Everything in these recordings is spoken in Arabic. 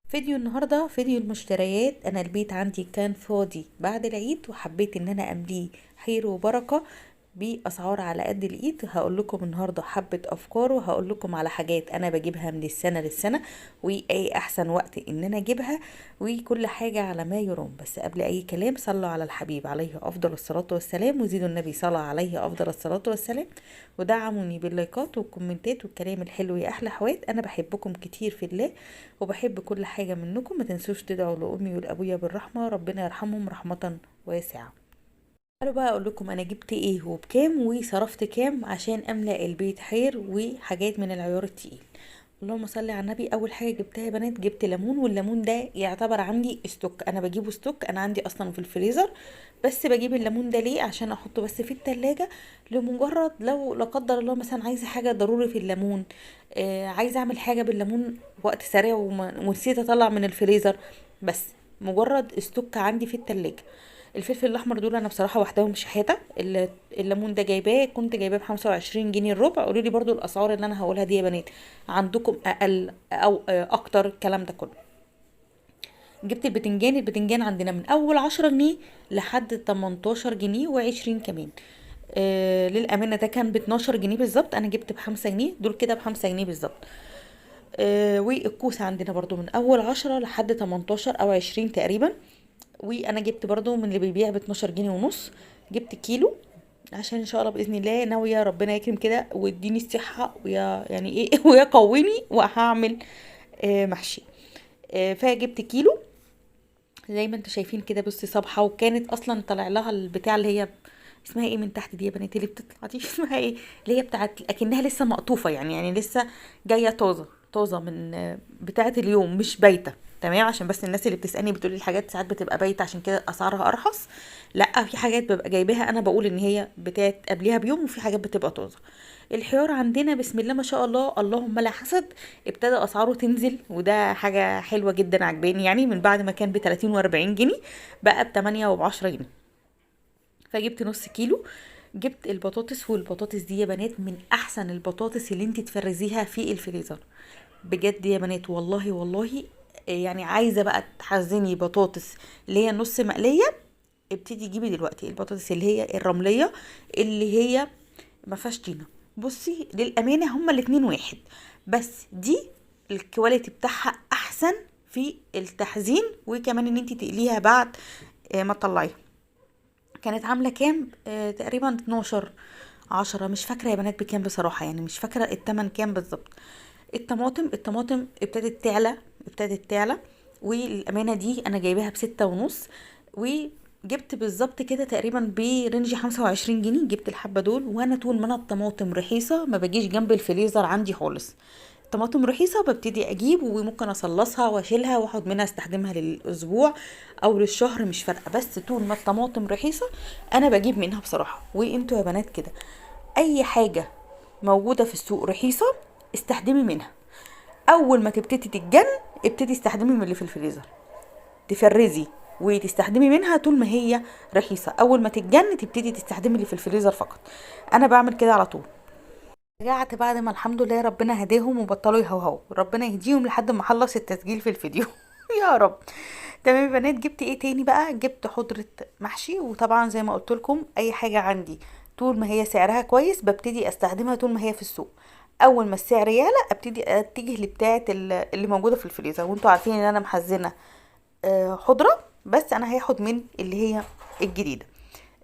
فيديو النهاردة فيديو المشتريات. انا البيت عندي كان فاضي بعد العيد وحبيت ان انا امليه خير وبركة باسعار على قد الايد. هقول لكم النهارده حبة افكار، وهقول لكم على حاجات انا بجيبها من السنة للسنة، وايه احسن وقت ان انا اجيبها، وكل حاجة على ما يرام. بس قبل اي كلام صلوا على الحبيب عليه افضل الصلاة والسلام، وزيدوا النبي صلى عليه افضل الصلاة والسلام، ودعموني باللايكات والكومنتات والكلام الحلو. يا احلى حوات، انا بحبكم كتير في الله وبحب كل حاجة منكم. ما تنسوش تدعوا لأمي ولأبويا بالرحمة، ربنا يرحمهم رحمة واسعة. تعالوا بقى اقول لكم انا جبت ايه وبكام وصرفت كام عشان املأ البيت خير وحاجات من العيار التقيل. اللهم صل على النبي. اول حاجه جبتها يا بنات جبت ليمون، والليمون ده يعتبر عندي استوك، انا بجيبه ستوك، انا عندي اصلا في الفريزر. بس بجيب الليمون ده ليه؟ عشان احطه بس في التلاجة لمجرد لو لا قدر الله مثلا عايزه حاجه ضروري في الليمون، عايزه اعمل حاجه بالليمون وقت سريع ونسيت اطلع من الفريزر، بس مجرد استوك عندي في التلاجة. الفلفل الاحمر دول انا بصراحه واحداهم شحاته. الليمون ده جايباه، كنت جايباه ب 25 جنيه الربع. قولوا لي برضو الاسعار اللي انا هقولها دي يا بنات عندكم اقل او اكتر الكلام ده كله. جبت البتنجان. البتنجان عندنا من اول 10 جنيه لحد 18 جنيه و20 كمان. للامانه ده كان ب 12 جنيه بالظبط، انا جبت ب5 جنيه، دول كده ب5 جنيه بالظبط. والكوسه عندنا برضو من اول 10 لحد 18 او 20 تقريبا. وانا جبت برضو من اللي بيبيع ب 12 جنيه ونص. جبت كيلو عشان ان شاء الله باذن الله ناويه ربنا يكرم كده ويديني الصحه ويا يعني ايه ويقويني وهعمل محشي. فجبت كيلو زي ما انتوا شايفين كده. بصي صبحه، وكانت اصلا طالع لها البتاع اللي هي اسمها ايه من تحت دي يا بنات اللي بتطلع دي اسمها ايه؟ اللي هي بتاعت اكنها لسه مقطوفه، يعني لسه جايه طازه طازه من بتاعه اليوم، مش بايته. تمام، عشان بس الناس اللي بتسالني بتقولي الحاجات ساعات بتبقى بايته عشان كده اسعارها ارخص. لا، في حاجات ببقى جايباها انا بقول ان هي بتاعت قبلها بيوم، وفي حاجات بتبقى طازه. الحوار عندنا بسم الله ما شاء الله اللهم لا حسد ابتدى اسعاره تنزل، وده حاجه حلوه جدا عجباني. يعني من بعد ما كان ب 30 و40 جنيه بقى ب 8 وب 10 جنيه. فجبت نص كيلو. جبت البطاطس، والبطاطس دي يا بنات من احسن البطاطس اللي انت تفرزيها في الفريزر. بجد يا بنات والله والله. يعني عايزه بقى تحزني بطاطس اللي هي نص مقليه، ابتدي جيبي دلوقتي البطاطس اللي هي الرمليه، اللي هي ما فيهاش طينه. بصي للامانه هما الاتنين واحد، بس دي الكواليتي بتاعها احسن في التخزين، وكمان ان انت تقليها بعد ما تطلعيها. كانت عامله كام؟ تقريبا 12 10، مش فاكره يا بنات بكام بصراحه، يعني مش فاكره التمن كام بالظبط. الطماطم ابتدت تعلى. والامانه دي انا جايباها ب6 ونص، وجبت بالظبط كده تقريبا برينج 25 جنيه. جبت الحبه دول، وانا طول ما انا الطماطم رخيصه ما بجيش جنب الفريزر عندي خالص. طماطم رخيصة ببتدي اجيب، وممكن اصلصها واشيلها واخد منها استخدمها للاسبوع او للشهر، مش فارقة. بس طول ما الطماطم رخيصة انا بجيب منها بصراحة. وانتوا يا بنات كده اي حاجة موجودة في السوق رخيصة استخدمي منها. اول ما تبتدي تتجن ابتدي استخدمي من اللي في الفريزر، تفرزي وتستخدمي منها طول ما هي رخيصة. اول ما تتجن تبتدي تستخدمي اللي في الفريزر فقط. انا بعمل كده على طول. رجعت بعد ما الحمد لله ربنا هداهم وبطلوا يهوهوا، ربنا يهديهم لحد ما اخلص التسجيل في الفيديو يا رب. تمام يا بنات، جبت ايه تاني بقى؟ جبت خضرة محشي. وطبعا زي ما قلت لكم اي حاجة عندي طول ما هي سعرها كويس ببتدي استخدمها طول ما هي في السوق. اول ما السعر يعلى ابتدي اتجه لبتاعه اللي موجوده في الفريزر. وانتوا عارفين ان انا محزنه خضره، بس انا هاخد من اللي هي الجديده.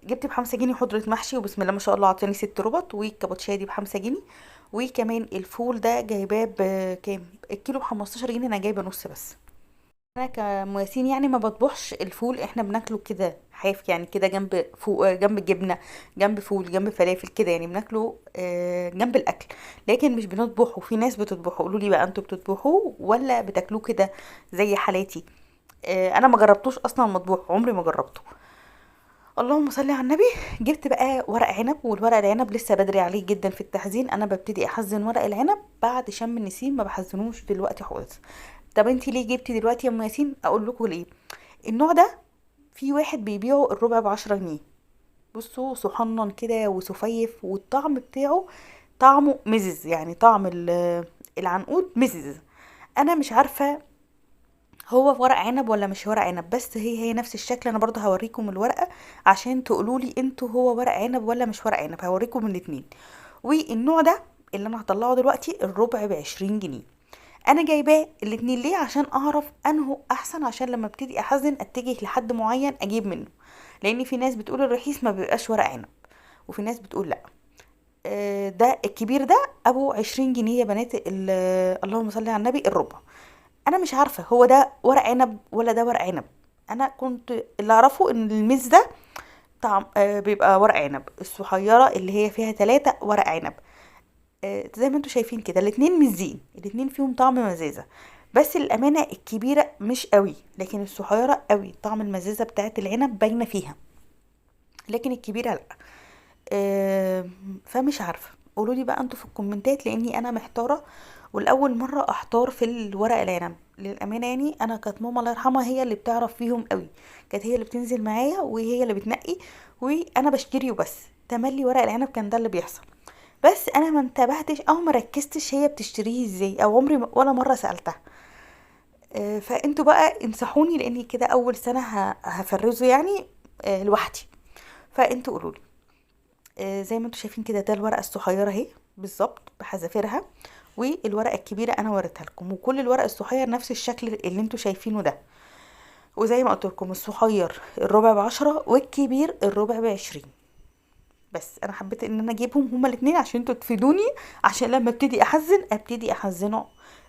جبت ب5 جنيه خضرة محشي، وبسم الله ما شاء الله عطاني 6 ربط. والكابوتشايه دي ب5 جنيه. وكمان الفول ده جايباه بكام؟ الكيلو ب15 جنيه، انا جايبه نص بس. انا كمواسين يعني ما بطبخش الفول، احنا بناكله كده حاف، يعني كده جنب فوق، جنب جبنه، جنب فول، جنب فلافل كده، يعني بناكله جنب الاكل. لكن مش بنطبخه. في ناس بتطبخه، قولوا لي بقى انتوا بتطبخوه ولا بتاكلوه كده زي حالاتي؟ انا ما جربتوش اصلا مطبوخ، عمري ما جربته. اللهم صل على النبي. جبت بقى ورق عنب، والورق العنب لسه بدري عليه جدا في التخزين. انا ببتدي احزن ورق العنب بعد شم النسيم، ما بحزنوش دلوقتي خالص. طب انتي ليه جبتي دلوقتي يا ام ياسين؟ اقول لكم ليه. النوع ده في واحد بيبيعه الربع ب10 جنيه. بصوا صحنن كده وسفيف، والطعم بتاعه طعمه مزز، يعني طعم العنقود مزز. انا مش عارفه هو ورق عنب ولا مش ورق عنب، بس هي نفس الشكل. انا برضه هوريكم الورقه عشان تقولوا لي انتوا هو ورق عنب ولا مش ورق عنب. هوريكم الاتنين. والنوع ده اللي انا هطلعه دلوقتي الربع ب20 جنيه. انا جايباه الاتنين ليه؟ عشان اعرف انه احسن، عشان لما ابتدي احزن اتجه لحد معين اجيب منه. لان في ناس بتقول الرخيص ما بيبقاش ورق عنب، وفي ناس بتقول لا. ده الكبير ده ابو 20 جنيه يا بنات. اللهم صل على النبي. الربع انا مش عارفه هو ده ورق عنب ولا ده ورق عنب. انا كنت اللي اعرفه ان الميز ده طعم بيبقى ورق عنب. الصحيره اللي هي فيها 3 ورق عنب. زي ما انتوا شايفين كده الاتنين مزين، الاتنين فيهم طعم مزازه. بس الامانه الكبيره مش قوي، لكن الصحيره قوي. طعم المزازه بتاعت العنب باينه فيها، لكن الكبيره لا. فمش عارفه، قولوا لي بقى انتوا في الكومنتات، لاني انا محتاره والاول مره احتار في الورق العنب للامانه. يعني انا كانت ماما الله يرحمها هي اللي بتعرف فيهم قوي، كانت هي اللي بتنزل معايا وهي اللي بتنقي، وانا بشتري وبس. تملي ورق العنب كان ده اللي بيحصل. بس انا ما انتبهتش او ما ركزتش هي بتشتريه ازاي، او عمري ولا مره سالتها. فانتوا بقى انصحوني، لاني كده اول سنه هفرزه يعني لوحدي. فانتوا قولوا لي. زي ما انتوا شايفين كده ده الورقه الصغيره اهي بالظبط بحذافيرها، والورقه الكبيره انا وريتها لكم، وكل الورق الصغير نفس الشكل اللي انتوا شايفينه ده. وزي ما قلت لكم الصغير الربع ب10 والكبير الربع ب20. بس انا حبيت ان انا اجيبهم هما الاتنين عشان انتوا تفيدوني، عشان لما ابتدي احزنه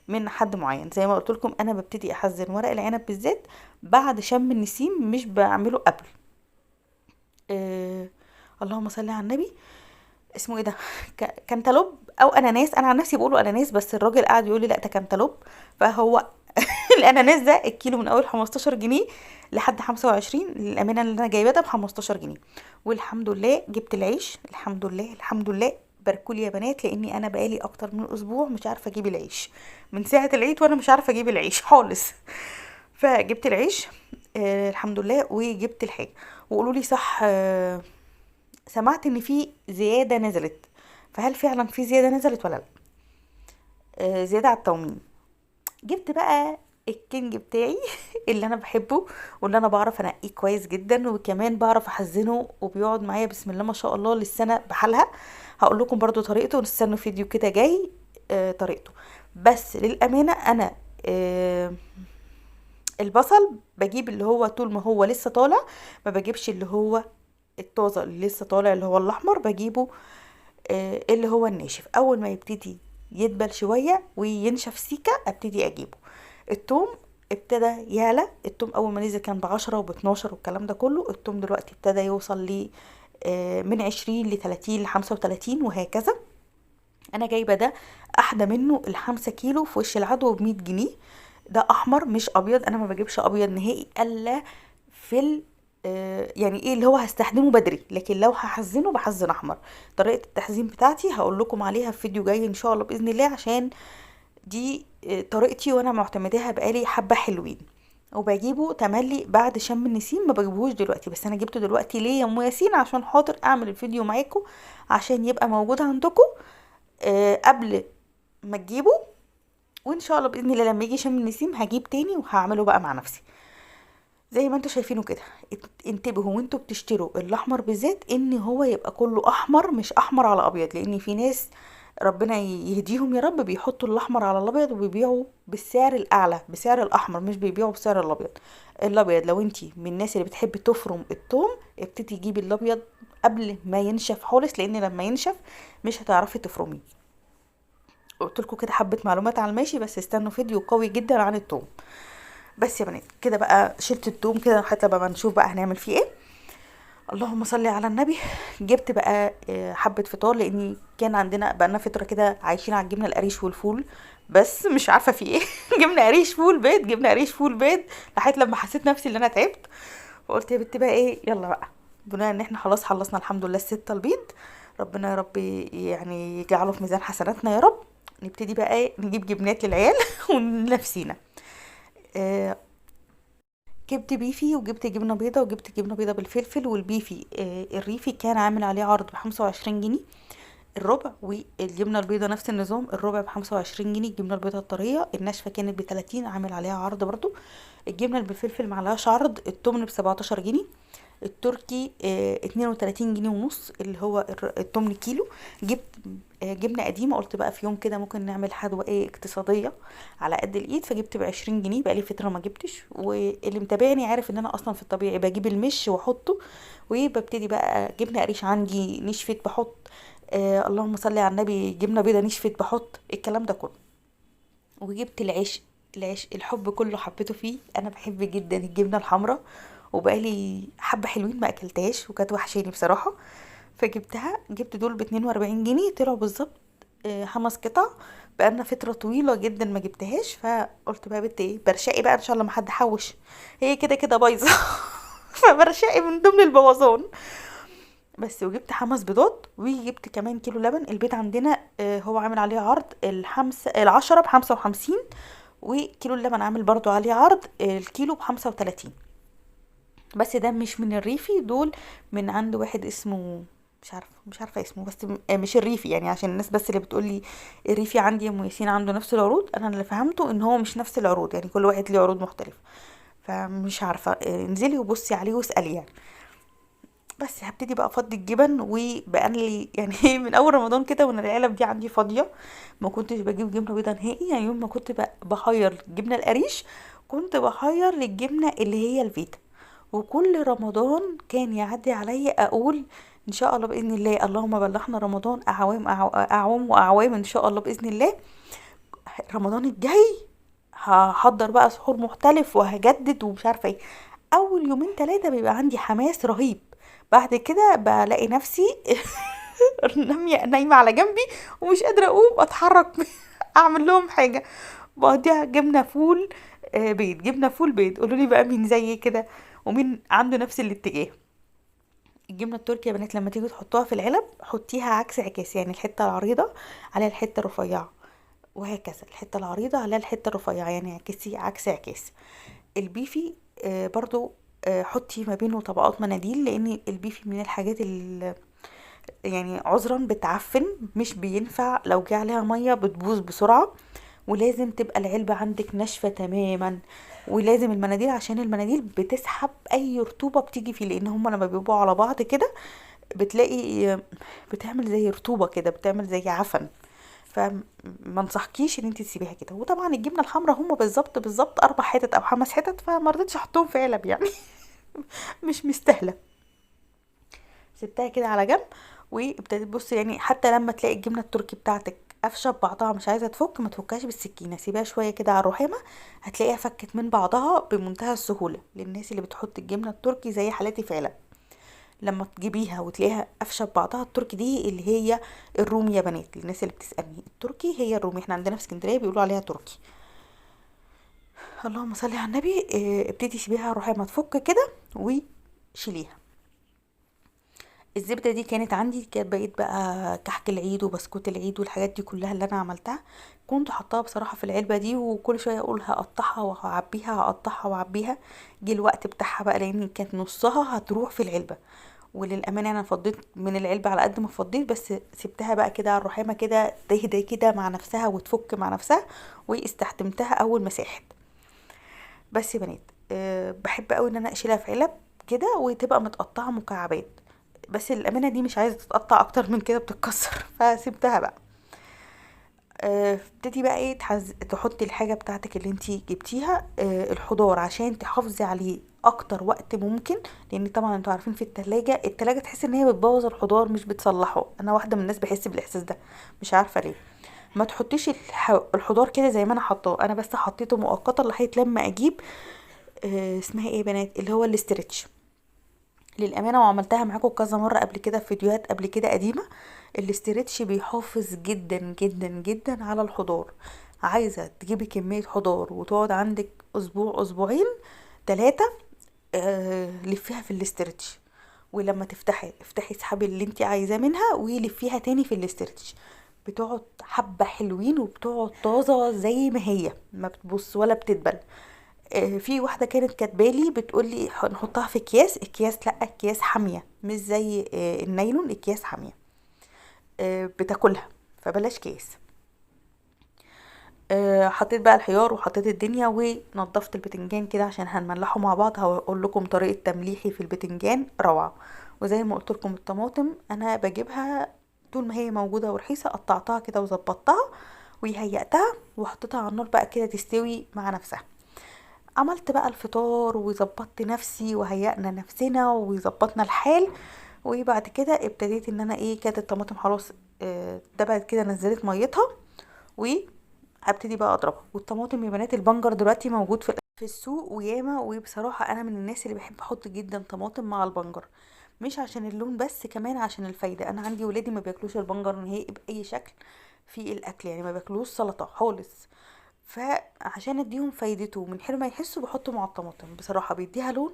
من حد معين. زي ما قلت لكم انا ببتدي احزن ورق العنب بالذات بعد شم النسيم، مش بعمله قبل. آه اللهم صل على النبي. اسمه ايه ده؟ كانتالوب او اناناس. انا عن نفسي بقوله اناناس، بس الراجل قاعد يقول لي لا ده كانتالوب. فهو الاناناس ده الكيلو من اول 15 جنيه لحد 25. للامانه اللي انا جايباه ده ب 15 جنيه. والحمد لله جبت العيش. الحمد لله الحمد لله. باركولي يا بنات، لاني انا بقالي اكتر من اسبوع مش عارفه اجيب العيش من ساعه العيد، وانا مش عارفه اجيب العيش خالص. فجبت العيش الحمد لله، وجبت الحاجه. وقولوا لي صح. سمعت ان في زياده نزلت، فهل فعلا في زياده نزلت ولا لا؟ زياده على التومين. جبت بقى الكينج بتاعي اللي انا بحبه، واللي انا بعرف انقيه كويس جدا، وكمان بعرف احزنه، وبيقعد معايا بسم الله ما شاء الله للسنه بحالها. هقول لكم برضو طريقته، ونستنوا فيديو كده جاي طريقته. بس للامانه انا البصل بجيب اللي هو طول ما هو لسه طالع، ما بجيبش اللي هو الطازه اللي لسه طالع اللي هو الاحمر. بجيبه اللي هو الناشف. اول ما يبتدي يدبل شويه وينشف سيكه ابتدي اجيبه. التوم ابتدى يعلى. التوم اول ما نزل كان ب10 وب12 والكلام ده كله. التوم دلوقتي ابتدى يوصل ل من 20 ل30 ل35 وهكذا. انا جايبه ده احدى منه ال5 كيلو في وش العدو ب100 جنيه. ده احمر مش ابيض. انا ما بجيبش ابيض نهائي الا في يعني ايه اللي هو هستخدمه بدري، لكن لو هحزنه بحزن احمر. طريقه التحزين بتاعتي هقول لكم عليها في فيديو جاي ان شاء الله باذن الله، عشان دي طريقتي وانا معتمداها بقالي حبه حلوين. وبجيبه تملي بعد شم النسيم، ما بجيبوش دلوقتي. بس انا جبته دلوقتي ليه يا ام ياسين؟ عشان خاطر اعمل الفيديو معاكم، عشان يبقى موجود عندكم قبل ما تجيبه. وان شاء الله باذن الله لما يجي شم النسيم هجيب تاني وهعمله بقى مع نفسي. زي ما انتوا شايفينه كده. انتبهوا وانتوا بتشتروا الاحمر بالذات ان هو يبقى كله احمر، مش احمر على ابيض. لان في ناس ربنا يهديهم يا رب بيحطوا الاحمر على الابيض وبيبيعوا بالسعر الاعلى، بسعر الاحمر، مش بيبيعوا بسعر الابيض. الابيض لو انتي من الناس اللي بتحب تفرم الثوم ابتدي تجيبي الابيض قبل ما ينشف خالص، لان لما ينشف مش هتعرفي تفرميه. قلت لكم كده حبه معلومات على الماشي، بس استنوا فيديو قوي جدا عن الثوم. بس يا بنات كده بقى شلت الثوم كده حتى بقى نشوف بقى هنعمل فيه ايه. اللهم صل على النبي. جبت بقى حبه فطار، لاني كان عندنا بقالنا فتره كده عايشين على الجبنه القريش والفول، بس مش عارفه في ايه. جبنه قريش فول بيض، جبنه قريش فول بيض، لحد لما حسيت نفسي ان انا تعبت. وقلت يا بنتي بقى ايه، يلا بقى بناء ان احنا خلاص خلصنا الحمد لله ال6 البيض. ربنا يا رب يعني يجعله في ميزان حسناتنا يا رب. نبتدي بقى ايه، نجيب جبنات للعيال ونفسينا. جبت بيفي وجبت جبنه بيضه، وجبت جبنه بيضه بالفلفل والبيفي. الريفي كان عامل عليه عرض ب25 جنيه. الربع. والجبنه البيضه نفس النظام، الربع ب25 جنيه. الجبنه البيضه الطريه الناشفه كانت ب30، عامل عليها عرض برضو. الجبنه اللي بالفلفل معلهاش عرض، التمن ب17 جنيه. التركي 32 جنيه ونص، اللي هو التمن كيلو. جبت جبنة قديمة، قلت بقى في يوم كده ممكن نعمل حدوة اقتصادية على قد الايد، فجبت ب20 جنيه. بقالي فترة ما جبتش، واللي متابعني عارف ان انا اصلا في الطبيعي بجيب المش واحطه، وببتدي بقى جبنة قريش عندي نشفت بحط، اللهم صل على النبي، جبنة بيضة نشفت بحط الكلام ده كله. وجبت العيش الحب كله حبيته فيه، انا بحب جدا الجبنه الحمراء، وبقالي حبه حلوين ما اكلتهاش وكانت وحشاني بصراحه. فجبتها، جبت دول ب42 جنيه، طلعوا بالظبط 5 قطع. بقالنا فتره طويله جدا ما جبتهاش، فقلت بقى بنت ايه برشقي بقى ان شاء الله ما حد حوش، هي كده كده بايظه. فبرشقي من ضمن البوظان. بس وجبت 5 بيضات، وجبت كمان كيلو لبن. البيض عندنا هو عامل عليه عرض، العشرة ب55، وكيلو اللبن عامل برضو عليه عرض، الكيلو ب35. بس ده مش من الريفي، دول من عند واحد اسمه مش عارفه اسمه، بس مش الريفي يعني، عشان الناس بس اللي بتقولي الريفي عندي يا ام ياسين عنده نفس العروض، انا اللي فهمته ان هو مش نفس العروض، يعني كل واحد ليه عروض مختلفه. فمش عارفه، انزلي وبصي عليه واسالي يعني. بس هبتدي بقى افضي الجبن، وبقى لي يعني من اول رمضان كده وانا العلب دي عندي فاضيه، ما كنتش بجيب جبنه بيضه نهائي. يعني يوم ما كنت بحير الجبنه القريش، كنت بحير للجبنه اللي هي الفيتا. وكل رمضان كان يعدي عليا اقول ان شاء الله باذن الله، اللهم بلغنا رمضان اعوام اعوام واعوام ان شاء الله باذن الله. رمضان الجاي هحضر بقى سحور مختلف وهجدد ومش عارفه ايه. اول يومين 3 بيبقى عندي حماس رهيب، بعد كده بلاقي نفسي نايمه على جنبي ومش قادره اقوم اتحرك. اعمل لهم حاجه، بقضيها جبنه فول بيض، جبنه فول بيض. قولوا لي بقى مين زي كده ومين عنده نفس الاتجاه. الجبنه التركي يا بنات لما تيجي تحطوها في العلب، حطيها عكس عكاس، يعني الحته العريضه على الحته الرفيعه، وهكذا الحته العريضه على الحته الرفيعه، يعني عكسي عكس عكاس. البيفي برضو حطي ما بينه طبقات مناديل، لان البيفي من الحاجات يعني عذرا بتعفن، مش بينفع لو جه عليها ميه بتبوظ بسرعه. ولازم تبقى العلبه عندك ناشفه تماما، ولازم المناديل عشان المناديل بتسحب اي رطوبه بتيجي فيه، لان هما لما بيبقوا على بعض كده بتلاقي بتعمل زي رطوبه كده، بتعمل زي عفن. فما انصحكيش ان انت تسيبيها كده. وطبعا الجبنه الحمراء هما بالظبط بالظبط 4 حتت او 5 حتت، فما رضيتش احطهم في علب يعني. مش مستاهله. سبتها كده على جنب، وابتديت بص يعني، حتى لما تلاقي الجبنه التركي بتاعتك قافشه ببعضها مش عايزه تفك، ما تفكهاش بالسكينه، سيبها شويه كده على الرخامه، هتلاقيها فكت من بعضها بمنتهى السهوله. للناس اللي بتحط الجبنه التركي زي حالتي فعلا، لما تجيبيها وتلاقيها قافشه ببعضها، التركي دي اللي هي الرومي يا بنات، للناس اللي بتسالني، التركي هي الرومي، احنا عندنا في اسكندريه بيقولوا عليها تركي. اللهم صل على النبي. ابتدي سيبيها روحي ما تفك كده وشيليها. الزبده دي كانت عندي، كانت بقيت بقى كحك العيد وبسكوت العيد والحاجات دي كلها اللي انا عملتها، كنت حطاها بصراحه في العلبه دي، وكل شويه اقول هقطعها وهعبيها هقطعها واعبيها. جه الوقت بتاعها بقى، لان كانت نصها هتروح في العلبه. وللامانه انا فضيت من العلبه على قد ما فضيت، بس سبتها بقى كده على الرحامه كده تهدى كده مع نفسها وتفك مع نفسها، واستخدمتها اول ما ساحت. بس يا بنات بحب قوي ان انا اشيلها في علب كده وتبقى متقطعه مكعبات، بس الامانه دي مش عايزه تتقطع اكتر من كده بتتكسر. فسيبتها بقى. ابتدي بقى ايه تحطي الحاجه بتاعتك اللي انتي جبتيها، الخضار عشان تحافظي عليه اكتر وقت ممكن، لان طبعا انتوا عارفين في التلاجة تحس ان هي بتبوظ الخضار مش بتصلحه. انا واحده من الناس بحس بالاحساس ده، مش عارفه ليه. ما تحطيش الخضار كده زي ما انا حطاه، انا بس حطيته مؤقتا لغايه لما اجيب اسمها ايه يا بنات، اللي هو الاسترتش. للامانه وعملتها معاكم كذا مره قبل كده في فيديوهات قبل كده قديمه، الاسترتش بيحافظ جدا جدا جدا على الخضار. عايزه تجيبي كميه خضار وتقعد عندك اسبوع اسبوعين 3، لفيها في الاسترتش. ولما افتحي اسحبي اللي انت عايزاه منها ولفيها تاني في الاسترتش، بتقعد حبه حلوين وبتقعد طازه زي ما هي، ما بتبص ولا بتدبل. في واحده كانت كاتبالي بتقولي نحطها في اكياس، لا اكياس حاميه مش زي النايلون، اكياس حاميه. بتاكلها، فبلاش كيس. حطيت بقى الخيار وحطيت الدنيا ونضفت البتنجان كده عشان هنملحه مع بعض. هقول لكم طريقه تمليحي في البتنجان روعه. وزي ما قلت لكم الطماطم انا بجيبها طول ما هي موجوده ورخيصه، قطعتها كده وظبطتها وهيأتها وحطيتها على النار بقى كده تستوي مع نفسها. عملت بقى الفطار وظبطت نفسي وهيأنا نفسنا وظبطنا الحال. وبعد كده ابتديت ان انا كانت الطماطم خلاص دبلت كده، نزلت ميتها وهبتدي بقى اضربها. والطماطم يا بنات البنجر دلوقتي موجود في السوق وياما، وبصراحة انا من الناس اللي بحب احط جدا طماطم مع البنجر، مش عشان اللون بس، كمان عشان الفايدة. انا عندي ولادي ما بياكلوش البنجر نهائي بأي شكل في الاكل، يعني ما بياكلوش سلطة خالص. فعشان اديهم فايدته من حين ما يحسوا بحطه مع الطماطم، بصراحة بيديها لون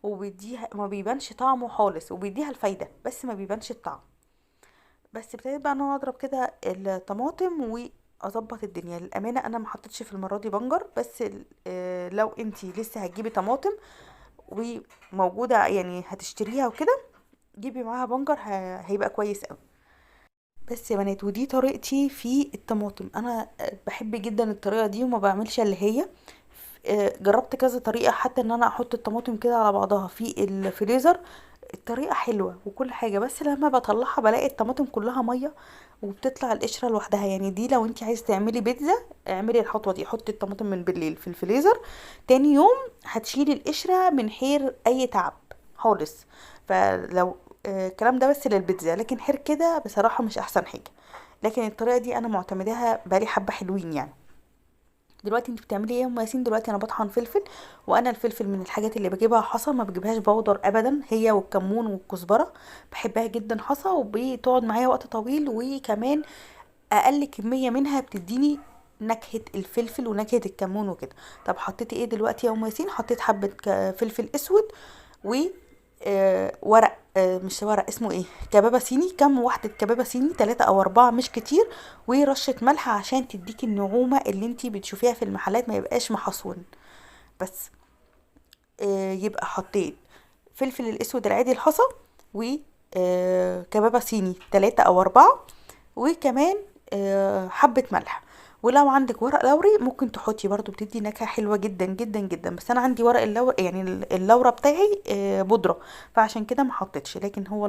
وبيديها ما بيبانش طعمه خالص، وبيديها الفايدة بس ما بيبانش الطعم. بس ابتديت بقى ان انا اضرب كده الطماطم واظبط الدنيا. للامانه انا ما حطيتش في المره دي بنجر، بس لو انتي لسه هتجيبي طماطم وموجوده يعني هتشتريها وكده، جيبي معاها بنجر هيبقى كويس قوي. بس يا بنات ودي طريقتي في الطماطم. انا بحب جدا الطريقه دي وما بعملش اللي هي جربت كذا طريقه، حتى ان انا احط الطماطم كده على بعضها في الفريزر. الطريقه حلوه وكل حاجه، بس لما بطلعها بلاقي الطماطم كلها ميه وبتطلع القشره لوحدها. يعني دي لو انت عايز تعملي بيتزا اعملي الخطوه دي، حطي الطماطم من بالليل في الفريزر، تاني يوم هتشيلي القشره من غير اي تعب خالص. فلو الكلام ده بس للبيتزا، لكن غير كده بصراحه مش احسن حاجه. لكن الطريقه دي انا معتمداها بقالي حبه حلوين يعني. دلوقتي انت بتعملي ايه يا ام ياسين؟ دلوقتي انا بطحن فلفل. وانا الفلفل من الحاجات اللي بجيبها حصى، ما بجيبهاش بودر ابدا، هي والكمون والكزبره بحبها جدا حصى وبتقعد معايا وقت طويل. وكمان اقل كميه منها بتديني نكهه الفلفل ونكهه الكمون وكده. طب حطيتي ايه دلوقتي يا ام ياسين؟ حطيت حبه فلفل اسود و ورق مش ورق، اسمه ايه، كبابة صيني. كام واحدة كبابة صيني؟ 3 او 4 مش كتير. ورشة ملح عشان تديكي النعومة اللي انتي بتشوفيها في المحلات، ما يبقاش محصون بس. يبقى حطيت فلفل الاسود العادي الحصى و كبابة صيني 3 او 4، وكمان حبة ملح. ولو عندك ورق لوري ممكن تحطي برضو، بتدي نكهة حلوة جدا جدا جدا. بس انا عندي ورق اللوري يعني اللورة بتاعي بودرة، فعشان كده ما حطيتش. لكن هو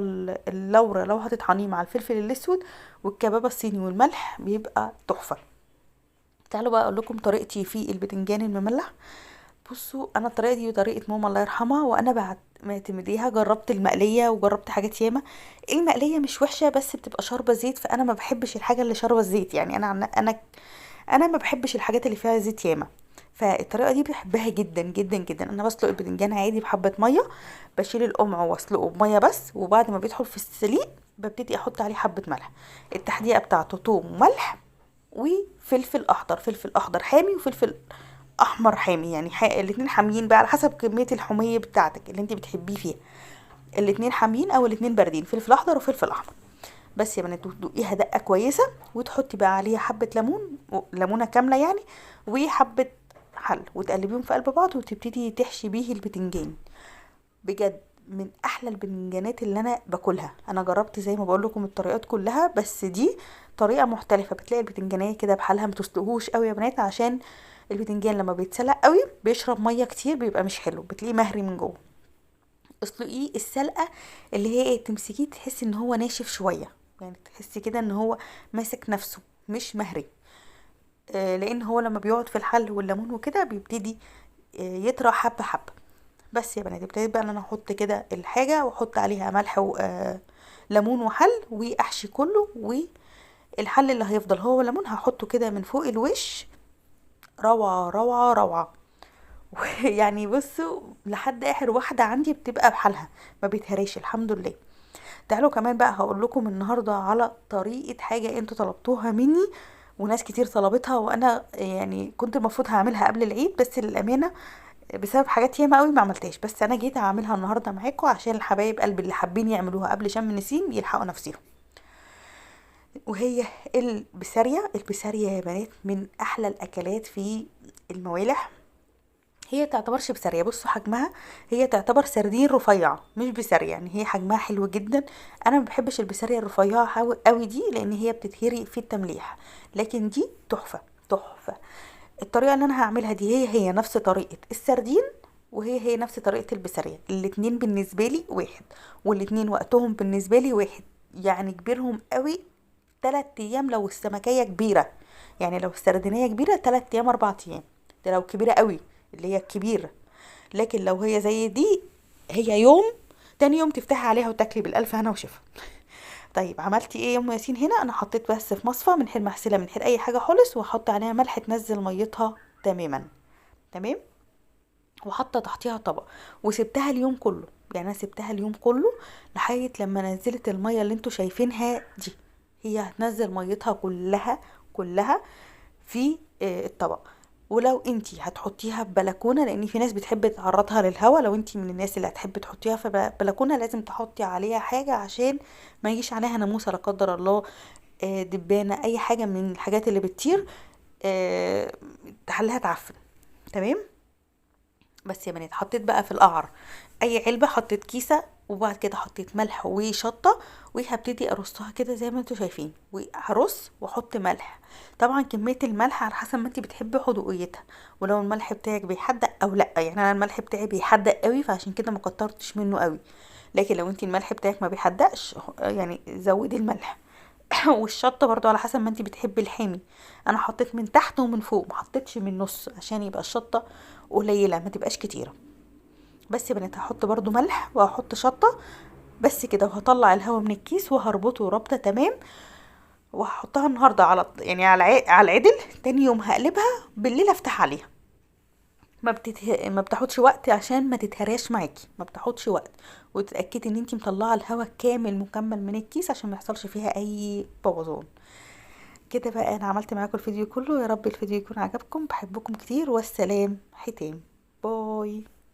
اللورة لو هتطحنيه مع الفلفل الاسود والكبابة الصيني والملح بيبقى تحفة. تعالوا بقى اقول لكم طريقتي في البتنجان المملح. بصوا انا الطريقه دي طريقه ماما الله يرحمها، وانا بعد ما اعتمديها جربت المقليه وجربت حاجات ياما. المقليه مش وحشه بس بتبقى شاربه زيت، فانا ما بحبش الحاجه اللي شاربه الزيت. يعني انا ما بحبش الحاجات اللي فيها زيت ياما. فالطريقه دي بحبها جدا جدا جدا. انا بسلق البتنجان عادي بحبه ميه، بشيل القمع واسلقه بميه بس، وبعد ما بيدخل في السليق ببتدي احط عليه حبه ملح. التحديقه بتاعته توم وملح وفلفل اخضر، فلفل اخضر حامي وفلفل احمر حامي، يعني الاتنين حاميين بقى على حسب كميه الحميه بتاعتك اللي انت بتحبيه فيها. الاتنين حاميين او الاتنين باردين، فلفل اخضر وفلفل احمر. بس يا بنات تدوقيها دقه كويسه، وتحطي بقى عليها حبه ليمون، ليمونه كامله يعني، وحبه خل، وتقلبيهم في قلب بعض وتبتدي تحشي بيه البتنجان. بجد من احلى البتنجانات اللي انا باكلها. انا جربت زي ما بقول لكم الطريقات كلها، بس دي طريقه مختلفه. بتلاقي البتنجانيه كده بحالها، ما تسلقوهوش قوي يا بنات، عشان البتنجان لما بيتسلق قوي بيشرب ميه كتير، بيبقى مش حلو، بتلاقيه مهري من جوه. اسلقيه السلقه اللي هي تمسكيه تحسي ان هو ناشف شويه، يعني تحسي كده ان هو ماسك نفسه مش مهري. لان هو لما بيقعد في الحل والليمون وكده بيبتدي يطرى حبه حبه. بس يا بنات ابتديت بقى ان انا احط كده الحاجه واحط عليها ملح وليمون وخل واحشي كله. والحل اللي هيفضل هو ليمون هحطه كده من فوق الوش. روعه روعه روعه. يعني بصوا لحد اخر واحده عندي بتبقى بحالها، ما بيتهريش الحمد لله. تعالوا كمان بقى هقول لكم النهارده على طريقه حاجه انتوا طلبتوها مني وناس كتير طلبتها، وانا يعني كنت المفروض هعملها قبل العيد، بس للامانه بسبب حاجات ياما قوي ما عملتهاش. بس انا جيت اعملها النهارده معاكم عشان الحبايب قلبي اللي حابين يعملوها قبل شم النسيم يلحقوا نفسهم. وهي البسارية. البسارية يا بنات من احلى الاكلات في الموالح. هي تعتبرش بسارية، بصوا حجمها، هي تعتبر سردين رفيع مش بسارية، يعني هي حجمها حلو جدا. انا ما بحبش البسارية الرفيعة قوي دي لان هي بتتهري في التمليح، لكن دي تحفة تحفة. الطريقة اللي انا هعملها دي هي نفس طريقة السردين، وهي نفس طريقة البسارية، الاتنين بالنسبة لي واحد، والاتنين وقتهم بالنسبة لي واحد. يعني كبيرهم قوي 3 ايام لو السمكية كبيرة، يعني لو السردينية كبيرة 3 ايام 4 ايام، ده لو كبيرة قوي اللي هي الكبيرة. لكن لو هي زي دي هي يوم، تاني يوم تفتحي عليها وتاكلي بالالف هنا وشفا. طيب عملتي ايه يا ام ياسين؟ هنا انا حطيت بس في مصفى من غير مغسله من غير اي حاجه خالص، واحط عليها ملح تنزل ميتها تماما. تمام. وحاطه تحتيها طبق، وسبتها اليوم كله، يعني انا سبتها اليوم كله لحد لما نزلت الميه اللي انتوا شايفينها دي. هي هتنزل ميتها كلها كلها في الطبق. ولو انتي هتحطيها في بلكونه، لان في ناس بتحب تعرضها للهواء، لو انتي من الناس اللي هتحب تحطيها في بلكونه لازم تحطي عليها حاجه عشان ما يجيش عليها ناموسه لا قدر الله، دبانه، اي حاجه من الحاجات اللي بتطير تخليها تعفن. تمام. بس يا بنات حطيت بقى في القعر اي علبه، حطيت كيسه، وبعد كده حطيت ملح وشطه، وهبتدي ارصها كده زي ما انتوا شايفين، وهرص واحط ملح. طبعا كميه الملح على حسب ما انت بتحبي حدوقيتها، ولو الملح بتاعك بيحدق او لا. يعني انا الملح بتاعي بيحدق قوي فعشان كده ما كترتش منه قوي، لكن لو انت الملح بتاعك ما بيحدقش يعني زودي الملح. والشطه برضو على حسب ما انت بتحبي الحامي. انا حطيت من تحت ومن فوق، ما حطيتش من النص عشان يبقى الشطه قليله ما تبقاش كتيره. بس يا بنات هحط برضو ملح وهحط شطه، بس كده، وهطلع الهواء من الكيس وهربطه ربطه تمام. وهحطها النهارده يعني على العدل، تاني يوم هقلبها بالليل افتح عليها. ما بتاخدش وقت عشان ما تتهراش معاكي، ما بتاخدش وقت. وتتاكدي ان انتي مطلعه الهواء كامل مكمل من الكيس عشان ما يحصلش فيها اي بوظان. كده بقى انا عملت معاكم الفيديو كله، يا رب الفيديو يكون عجبكم، بحبكم كتير، والسلام حتام. باي.